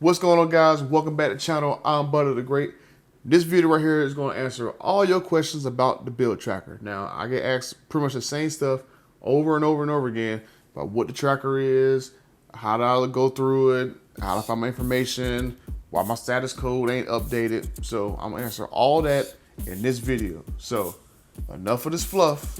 What's going on, guys? Welcome back to the channel. I'm Butter the Great. This video right here is going to answer all your questions about the build tracker. Now, I get asked pretty much the same stuff over and over and over again about what the tracker is, how do I go through it, how to find my information, why my status code ain't updated. So I'm going to answer all that in this video. So enough of this fluff.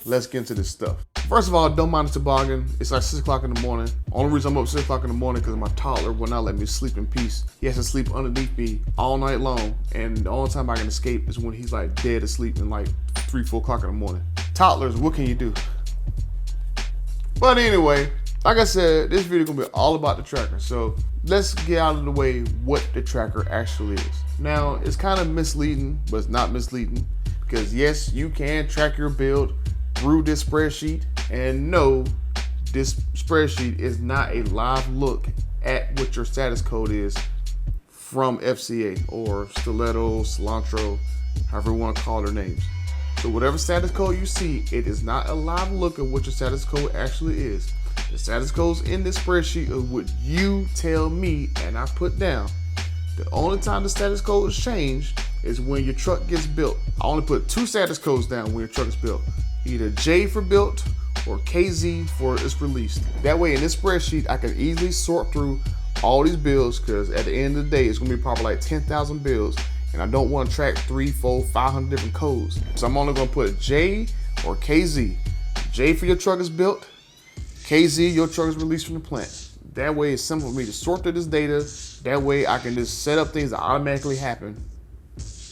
Let's get into this stuff. First of all, don't mind the toboggan. It's like 6 o'clock in the morning. Only reason I'm up 6 o'clock in the morning because my toddler will not let me sleep in peace. He has to sleep underneath me all night long. And the only time I can escape is when he's like dead asleep in like 3, 4 o'clock in the morning. Toddlers, what can you do? But anyway, like I said, this video is gonna be all about the tracker. So let's get out of the way what the tracker actually is. Now, it's kind of misleading, but it's not misleading. Because yes, you can track your build through this spreadsheet, and no, this spreadsheet is not a live look at what your status code is from FCA or Stiletto, Cilantro, however you want to call their names. So whatever status code you see, it is not a live look at what your status code actually is. The status codes in this spreadsheet are what you tell me and I put down. The only time the status code is changed is when your truck gets built. I only put 2 status codes down when your truck is built. Either J for built or KZ for it's released. That way in this spreadsheet, I can easily sort through all these bills, because at the end of the day, it's gonna be probably like 10,000 bills, and I don't want to track 3, 4, 500 different codes. So I'm only gonna put J or KZ. J for your truck is built, KZ, your truck is released from the plant. That way it's simple for me to sort through this data. That way I can just set up things that automatically happen.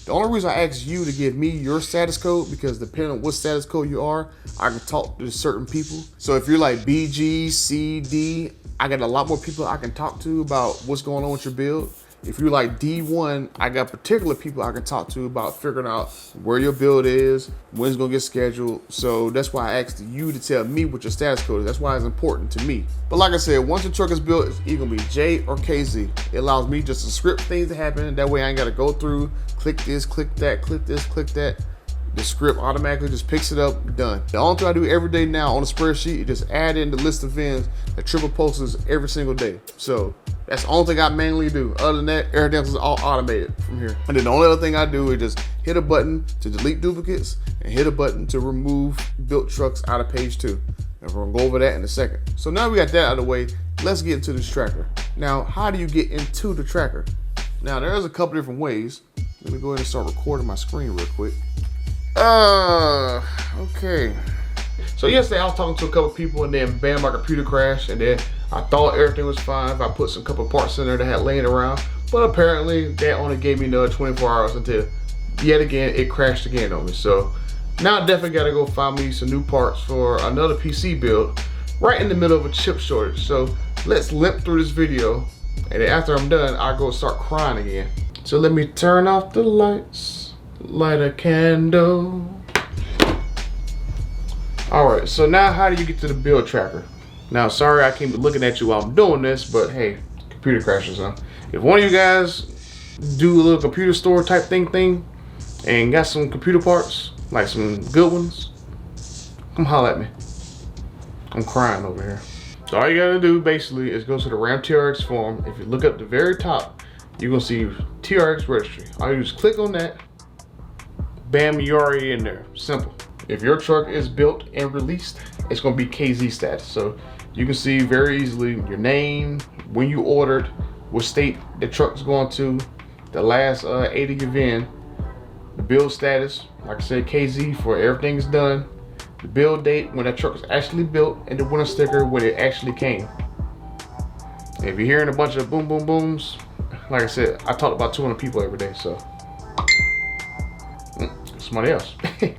The only reason I asked you to give me your status code, because depending on what status code you are, I can talk to certain people. So if you're like BG, C, D, I got a lot more people I can talk to about what's going on with your build. If you're like D1, I got particular people I can talk to about figuring out where your build is, when it's gonna get scheduled. So that's why I asked you to tell me what your status code is. That's why it's important to me. But like I said, once the truck is built, it's either gonna be J or KZ. It allows me just to script things to happen. That way I ain't gotta go through, click this, click that, click this, click that. The script automatically just picks it up, done. The only thing I do every day now on the spreadsheet is just add in the list of VINs that triple posts every single day. So that's the only thing I manually do. Other than that, everything else is all automated from here. And then the only other thing I do is just hit a button to delete duplicates and hit a button to remove built trucks out of page 2. And we're gonna go over that in a second. So now we got that out of the way, let's get into this tracker. Now, how do you get into the tracker? Now, there's a couple different ways. Let me go ahead and start recording my screen real quick. Okay. So yesterday I was talking to a couple people, and then bam, my computer crashed, and then I thought everything was fine. I put some couple parts in there that I had laying around, but apparently that only gave me another 24 hours until yet again it crashed again on me. So now I definitely gotta go find me some new parts for another PC build right in the middle of a chip shortage. So let's limp through this video, and then after I'm done, I'll go start crying again. So let me turn off the lights. Light a candle. All right, so now how do you get to the build tracker? Now, sorry I keep looking at you while I'm doing this, but hey, computer crashes, huh? If one of you guys do a little computer store type thing and got some computer parts, like some good ones, come holler at me. I'm crying over here. So all you gotta do basically is go to the Ram TRX forum. If you look up the very top, you're gonna see TRX registry. All you do is click on that. Bam, you're already in there. Simple. If your truck is built and released, it's gonna be KZ status. So you can see very easily your name, when you ordered, what state the truck's going to, the last 8 of your VIN, the build status, like I said, KZ for everything's done, the build date when that truck was actually built, and the winter sticker when it actually came. And if you're hearing a bunch of boom, boom, booms, like I said, I talk about 200 people every day, so. Somebody else.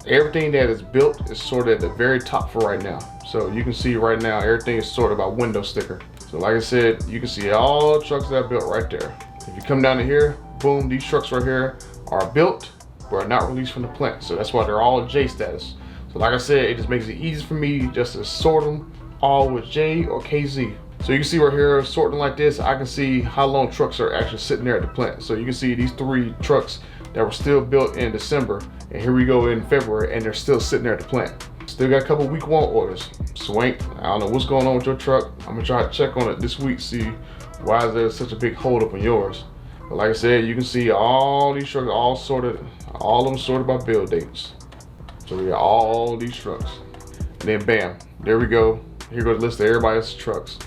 Everything that is built is sorted at the very top for right now. So you can see right now everything is sorted by window sticker. So like I said, you can see all the trucks that are built right there. If you come down to here, boom, these trucks right here are built but are not released from the plant. So that's why they're all J status. So like I said, it just makes it easy for me just to sort them all with J or KZ. So you can see right here, sorting like this, I can see how long trucks are actually sitting there at the plant. So you can see these 3 trucks that were still built in December, and here we go in February, and they're still sitting there at the plant. Still got a couple week 1 orders. Swank, I don't know what's going on with your truck. I'm gonna try to check on it this week, see why is there such a big holdup on yours? But like I said, you can see all these trucks all of them sorted by build dates. So we got all these trucks. And then bam, there we go. Here goes the list of everybody else's trucks.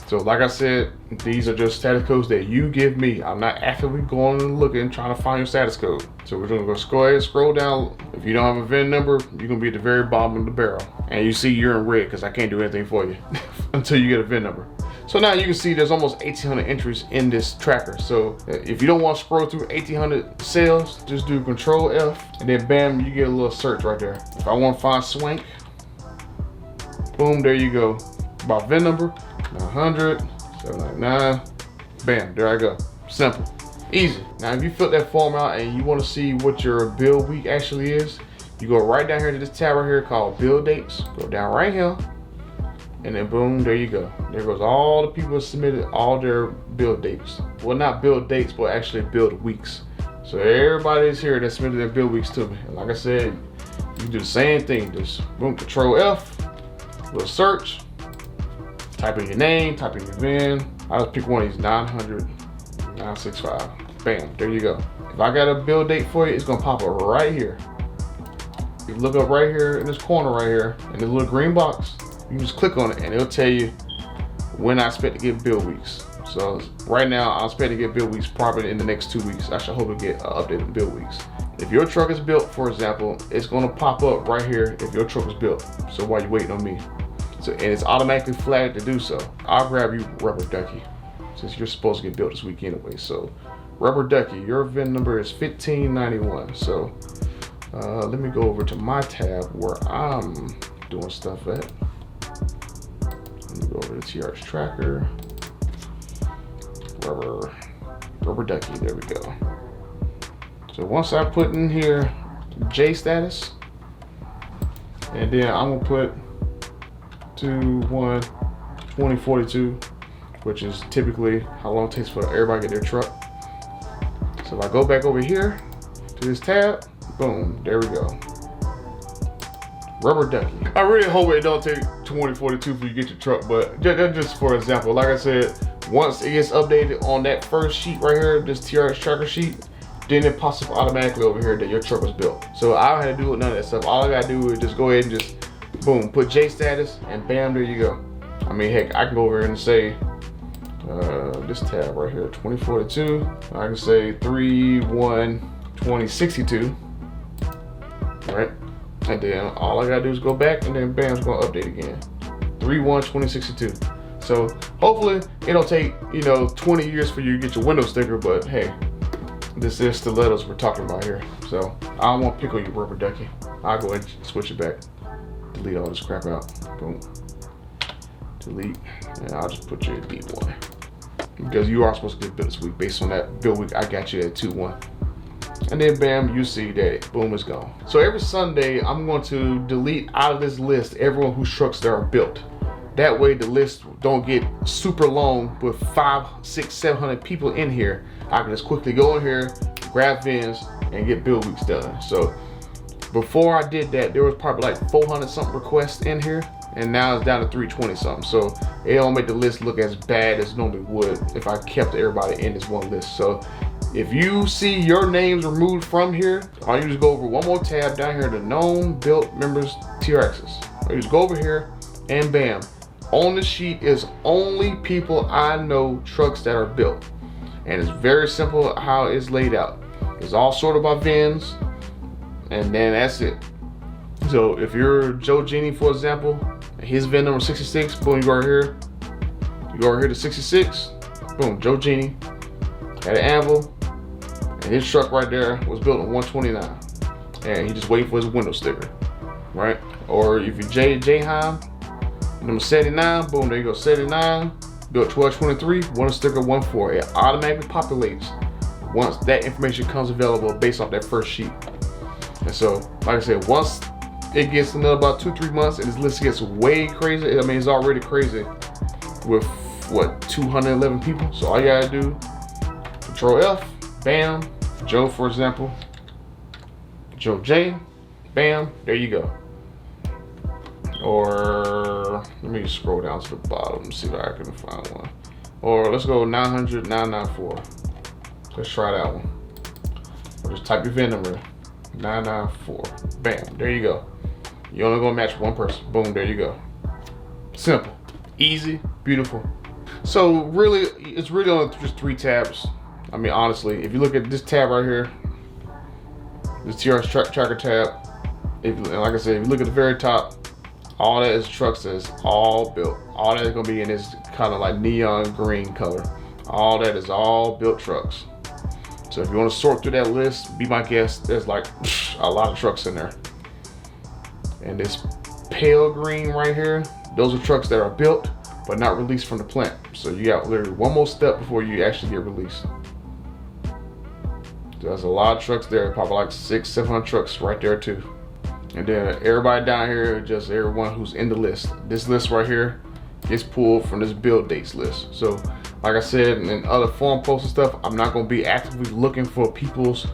So like I said, these are just status codes that you give me. I'm not actively going and looking, trying to find your status code. So we're gonna go go ahead and scroll down. If you don't have a VIN number, you're gonna be at the very bottom of the barrel. And you see you're in red because I can't do anything for you until you get a VIN number. So now you can see there's almost 1,800 entries in this tracker. So if you don't want to scroll through 1,800 sales, just do Control F and then bam, you get a little search right there. If I want to find Swank, boom, there you go. By VIN number, 900, 799, bam, there I go. Simple, easy. Now if you fill that form out and you want to see what your build week actually is, you go right down here to this tab right here called build dates. Go down right here, and then boom, there you go. There goes all the people who submitted all their build dates. Well, not build dates, but actually build weeks. So everybody's here that submitted their build weeks to me. And like I said, you can do the same thing. Just boom, Control F, little search, type in your name, type in your VIN. I just pick one of these 900, 965. Bam, there you go. If I got a build date for you, it's gonna pop up right here. You look up right here in this corner right here, in the little green box, you just click on it and it'll tell you when I expect to get build weeks. So right now, I expect to get build weeks probably in the next 2 weeks. I should hope to get updated build weeks. If your truck is built, for example, it's gonna pop up right here if your truck is built. So while you're waiting on me. So, and it's automatically flagged to do so. I'll grab you, Rubber Ducky, since you're supposed to get built this week anyway. So Rubber Ducky, your VIN number is 1591. So let me go over to my tab where I'm doing stuff at. Let me go over to TRX tracker. Rubber Ducky, there we go. So once I put in here J status, and then I'm gonna put 2042, which is typically how long it takes for everybody to get their truck. So if I go back over here to this tab, boom, there we go. Rubber Ducky. I really hope it don't take 2042 for you to get your truck, but just for example, like I said, once it gets updated on that first sheet right here, this TRX tracker sheet, then it pops up automatically over here that your truck was built. So I don't have to do none of that stuff. All I gotta do is just go ahead and just boom, put J status, and bam, there you go. I mean, heck, I can go over here and say this tab right here, 2042. I can say 3/1/2062, right? And then all I gotta do is go back, and then bam, it's gonna update again. 3/1/2062. So hopefully it'll take 20 years for you to get your window sticker, but hey, this is stilettos we're talking about here. So I don't want to pick on you, Rubber Ducky. I'll go ahead and switch it back. Delete all this crap out. Boom. Delete. And I'll just put you at D1. Because you are supposed to get built this week based on that build week. I got you at 2/1. And then bam, you see that boom, is gone. So every Sunday, I'm going to delete out of this list everyone whose trucks that are built. That way the list don't get super long with 500, 600, 700 people in here. I can just quickly go in here, grab VINs, and get build weeks done. So before I did that, there was probably like 400 something requests in here, and now it's down to 320 something. So it don't make the list look as bad as it normally would if I kept everybody in this one list. So if you see your names removed from here, all you just go over one more tab down here to known built members TRXs. Or you just go over here and bam. On the sheet is only people I know trucks that are built. And it's very simple how it's laid out. It's all sorted by VINs, and then that's it. So if you're Joe Genie, for example, his VIN number 66, boom, you go right here. You go over here to 66, boom, Joe Genie, had an anvil, and his truck right there was built on 129. And he just waiting for his window sticker, right? Or if you're J Heim, number 79, boom, there you go, 79, built 1223, window sticker 14. It automatically populates once that information comes available based off that first sheet. And so, like I said, once it gets another about 2-3 months and this list gets way crazy, I mean, it's already crazy with what, 211 people. So all you gotta do, Control F, bam, Joe, for example, Joe J, bam, there you go. Or let me scroll down to the bottom and see if I can find one. Or let's go 900 994. Let's try that one. Or just type your VIN number, 994. Bam, there you go. You're only gonna match one person. Boom, there you go. Simple, easy, beautiful. So really, it's really only just 3 tabs. I mean, honestly, if you look at this tab right here, this TRX tracker tab, and like I said, if you look at the very top, all that is trucks that's all built. All that is gonna be in this kind of like neon green color. All that is all built trucks. So if you want to sort through that list, be my guest, there's like a lot of trucks in there. And this pale green right here, those are trucks that are built but not released from the plant. So you got literally one more step before you actually get released. There's a lot of trucks there, probably like 600-700 trucks right there too. And then everybody down here, just everyone who's in the list. This list right here gets pulled from this build dates list. So like I said in other forum posts and stuff, I'm not gonna be actively looking for people's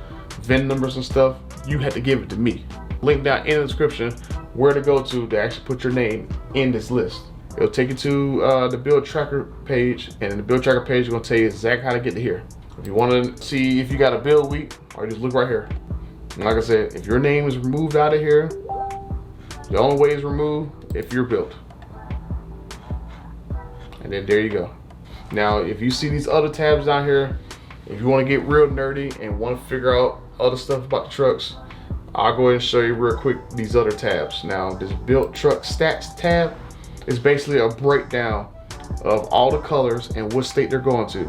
VIN numbers and stuff. You have to give it to me. Link down in the description where to go to actually put your name in this list. It'll take you to the build tracker page, and in the build tracker page, it's gonna tell you exactly how to get to here. If you wanna see if you got a build week, or just look right here. And like I said, if your name is removed out of here, the only way it's removed if you're built. And then there you go. Now, if you see these other tabs down here, if you want to get real nerdy and want to figure out other stuff about the trucks, I'll go ahead and show you real quick these other tabs. Now, this built truck stats tab is basically a breakdown of all the colors and what state they're going to.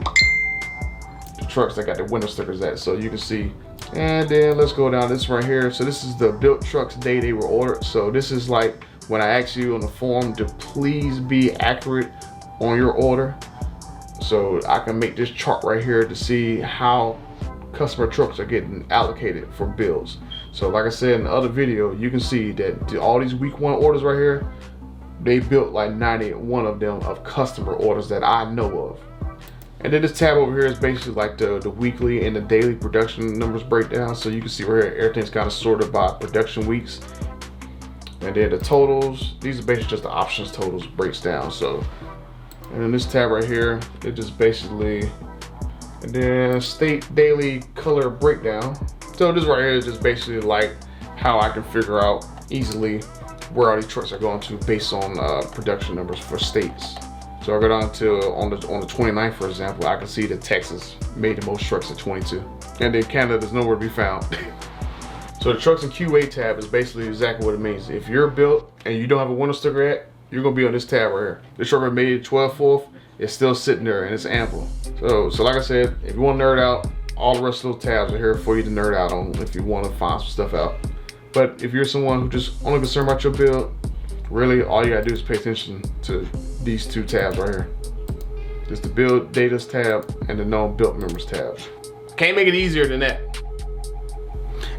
The trucks that got the window stickers at, so you can see. And then let's go down this right here. So this is the built trucks day they were ordered. So this is like when I asked you on the form to please be accurate on your order. So I can make this chart right here to see how customer trucks are getting allocated for builds. So like I said in the other video, you can see that all these week 1 orders right here, they built like 91 of them of customer orders that I know of. And then this tab over here is basically like the weekly and the daily production numbers breakdown. So you can see right here, everything's kind of sorted by production weeks. And then the totals, these are basically just the options totals breaks down. So, and then this tab right here, it just basically, and then state daily color breakdown. So this right here is just basically like how I can figure out easily where all these trucks are going to based on production numbers for states. So I go down to on the 29th, for example, I can see that Texas made the most trucks at 22. And then Canada's nowhere to be found. So the trucks and QA tab is basically exactly what it means. If you're built and you don't have a window sticker yet, you're gonna be on this tab right here. This truck made 12/4, it's still sitting there and it's ample. So like I said, if you want to nerd out, all the rest of those tabs are here for you to nerd out on if you want to find some stuff out. But if you're someone who just only concerned about your build, really all you gotta do is pay attention to these 2 tabs right here. Just the build data tab and the known built members tab. Can't make it easier than that.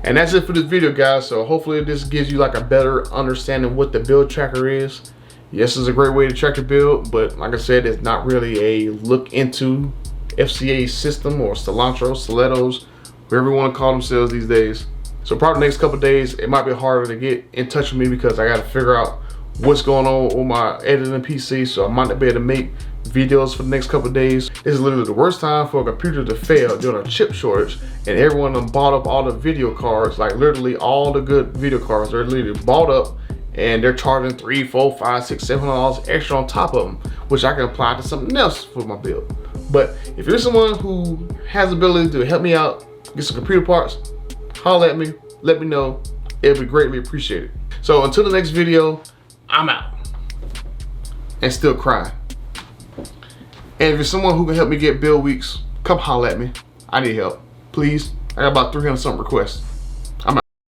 And that's it for this video, guys. So hopefully this gives you like a better understanding what the build tracker is. Yes, it's a great way to track your build, but like I said, it's not really a look into FCA system or cilantro, stilettos, whoever you want to call themselves these days. So probably the next couple days, it might be harder to get in touch with me because I got to figure out what's going on my editing PC. So I might not be able to make videos for the next couple days. This is literally the worst time for a computer to fail during a chip shortage, and everyone done bought up all the video cards. Like literally all the good video cards are literally bought up, and they're charging $300, $400, $500, $600, $700 extra on top of them, which I can apply to something else for my build. But if you're someone who has the ability to help me out, get some computer parts, holler at me, let me know. It'll be greatly appreciated. So until the next video, I'm out. And still crying. And if you're someone who can help me get build weeks, come holler at me. I need help. Please. I got about 300 something requests.